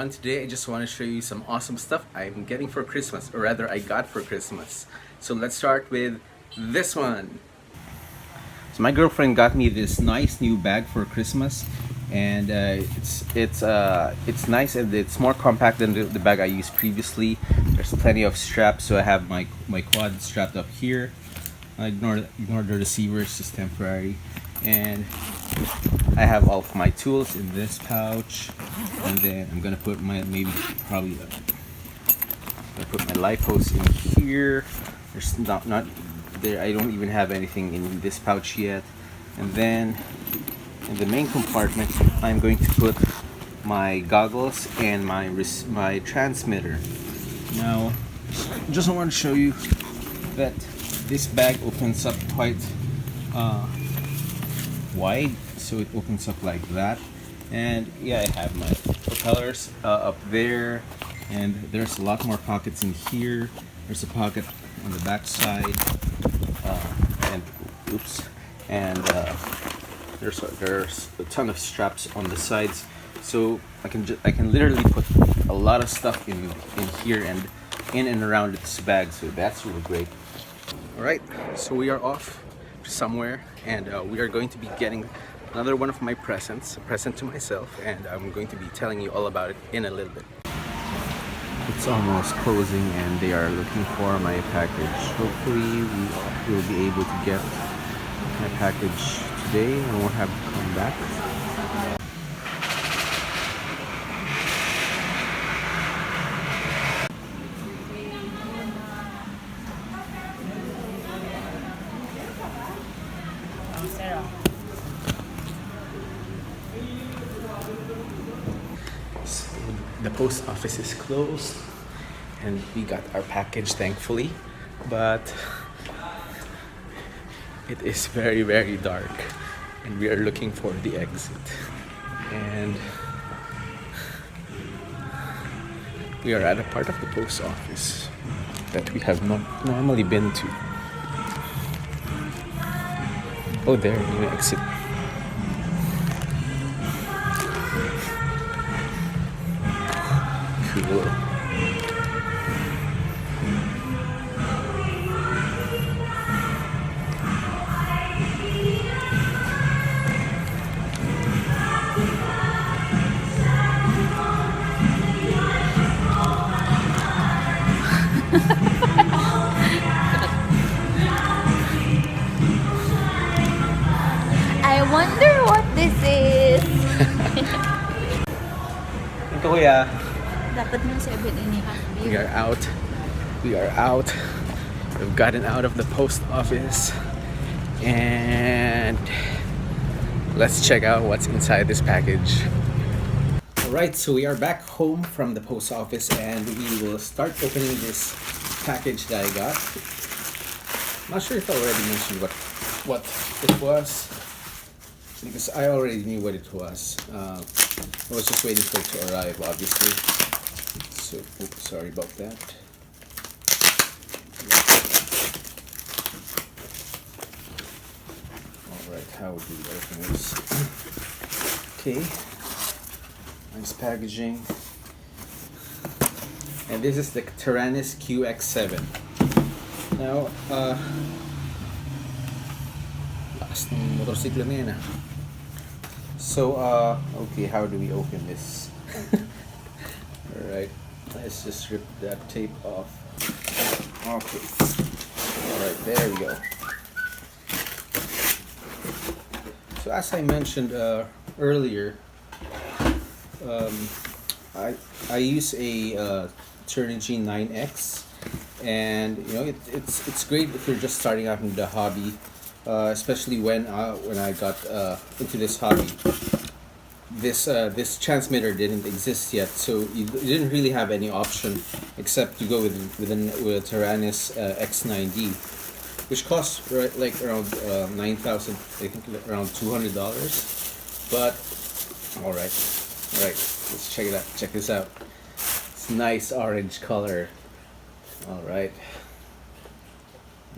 Today I just want to show you some awesome stuff I'm getting for Christmas, or rather I got for Christmas. So let's start with this one. So my girlfriend got me this nice new bag for Christmas, and it's nice and it's more compact than the bag I used previously. There's plenty of straps, so I have my quad strapped up here. Ignore the receiver, it's just temporary. And I have all of my tools in this pouch, and then I'm gonna put my gonna put my light post in here. There's not there. I don't even have anything in this pouch yet. And then in the main compartment, I'm going to put my goggles and my transmitter. Now, just want to show you that this bag opens up quite wide, so it opens up like that. And yeah, I have my propellers up there, and there's a lot more pockets in here. There's a pocket on the back side, and there's a ton of straps on the sides, so I can literally put a lot of stuff in here and in and around this bag, so that's really great. All right, so we are off somewhere, and we are going to be getting another one of my presents, a present to myself, and I'm going to be telling you all about it in a little bit. It's almost closing and they are looking for my package. Hopefully we will be able to get my package today and won't have to come back. The post office is closed and we got our package, thankfully, but it is very, very dark and we are looking for the exit, and we are at a part of the post office that we have not normally been to. Oh, there, new exit. Cool. I wonder what this is. Ito kuya. Dapat ng 7.5 We are out. We are out. We've gotten out of the post office, and let's check out what's inside this package. Alright, so we are back home from the post office and we will start opening this package that I got. I'm not sure if I already mentioned what it was, because I already knew what it was. I was just waiting for it to arrive, obviously. So, oops, sorry about that. Alright, how do we open this? Okay. Nice packaging. And this is the Taranis QX7. Now, lakas ng motorsiklo na yan, ah. So, okay, how do we open this? Alright, let's just rip that tape off. Okay. Alright, there we go. So, as I mentioned earlier, I use a Taranis 9X, and you know it's great if you're just starting out in the hobby, especially when I got into this hobby. This transmitter didn't exist yet, so you didn't really have any option except to go with Taranis X9D, which costs like around 9,000, I think around $200. But all right, let's check it out. Check this out. It's nice orange color. All right,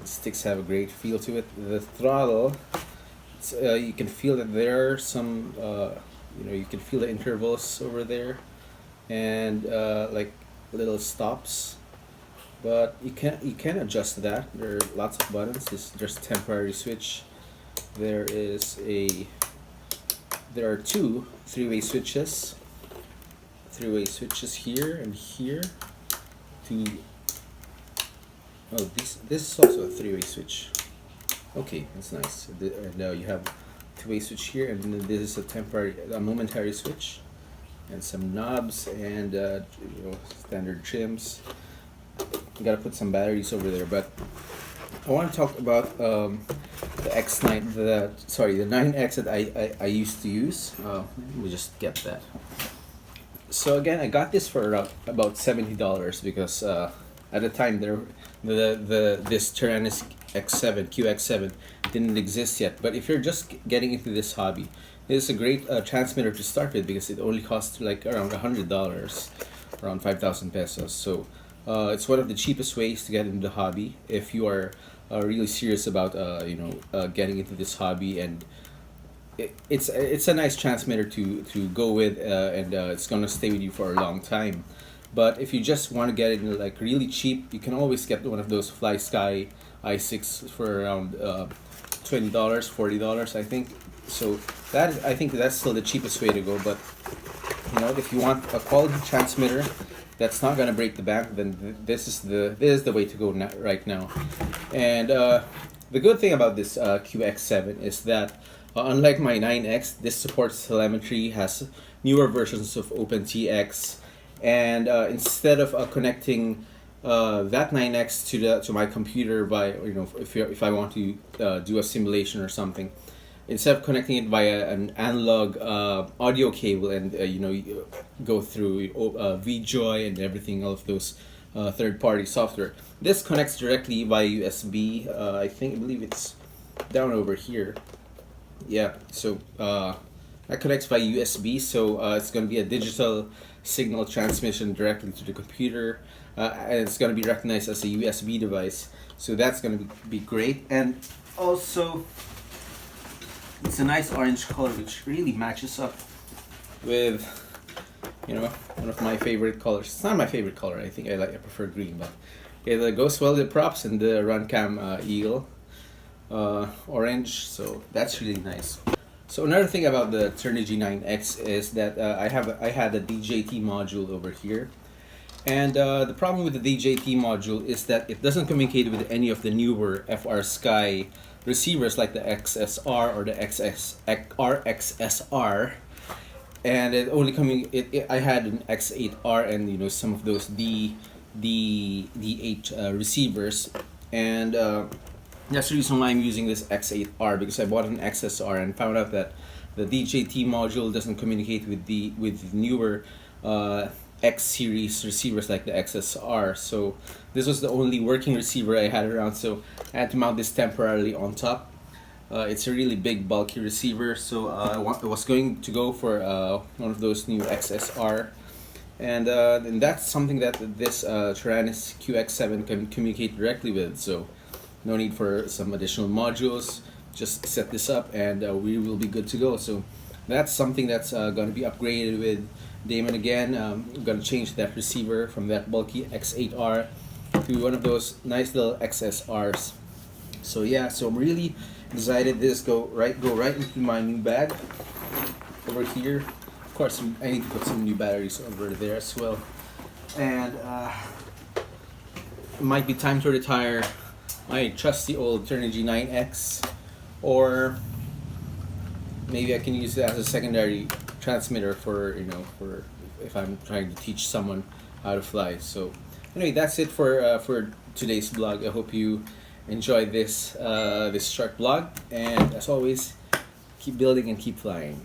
the sticks have a great feel to it. The throttle, you can feel that there are some. You know, you can feel the intervals over there, and like little stops, but you can adjust that. There are lots of buttons. There's a temporary switch. There are two three-way switches. Three-way switches here and here. This is also a three-way switch. Okay, that's nice. And now you have two-way switch here, and then this is a momentary switch, and some knobs, and you know, standard trims. You gotta put some batteries over there, but I want to talk about the X9, the 9X that I used to use. Let me just get that. So again, I got this for about $70 because at the time this Taranis QX7 didn't exist yet. But if you're just getting into this hobby, this is a great transmitter to start with because it only costs like around $100, around 5,000 pesos. So it's one of the cheapest ways to get into the hobby if you are really serious about getting into this hobby, and it's a nice transmitter to go with, and it's gonna stay with you for a long time. But if you just want to get it like really cheap, you can always get one of those Fly Sky i6 for around $20, $40, I think. So I think that's still the cheapest way to go. But you know, if you want a quality transmitter that's not gonna break the bank, then this is the way to go right now. And the good thing about this QX7 is that unlike my 9X, this supports telemetry, has newer versions of OpenTX, and instead of connecting that 9X to my computer by, you know, if I want to do a simulation or something, instead of connecting it via an analog audio cable and you go through VJoy and everything, all of those third-party software, this connects directly via USB. I believe it's down over here. Yeah, so that connects via USB, so it's going to be a digital signal transmission directly to the computer, and it's going to be recognized as a USB device, so that's going to be great. And also it's a nice orange color which really matches up with, you know, one of my favorite colors. It's not my favorite color, I prefer green, but it goes well with the props and the Runcam Eagle orange, so that's really nice. So another thing about the Turnigy 9X is that I had a DJT module over here, and the problem with the DJT module is that it doesn't communicate with any of the newer FR Sky receivers like the XSR or the RXSR, and it only I had an X8R and, you know, some of those D8 receivers, and that's the reason why I'm using this X8R, because I bought an XSR and found out that the DJT module doesn't communicate with newer X series receivers like the XSR. So this was the only working receiver I had around, so I had to mount this temporarily on top. It's a really big, bulky receiver, so I was going to go for one of those new XSR, and that's something that this Taranis QX7 can communicate directly with. So no need for some additional modules. Just set this up and we will be good to go. So that's something that's going to be upgraded with Damon again. I'm going to change that receiver from that bulky X8R to one of those nice little XSRs. So yeah, so I'm really excited. This go right into my new bag over here. Of course, I need to put some new batteries over there as well. And it might be time to retire my trusty old Turnigy 9X, or maybe I can use it as a secondary transmitter for if I'm trying to teach someone how to fly. So anyway, that's it for today's vlog. I hope you enjoy this this short vlog, and as always, keep building and keep flying.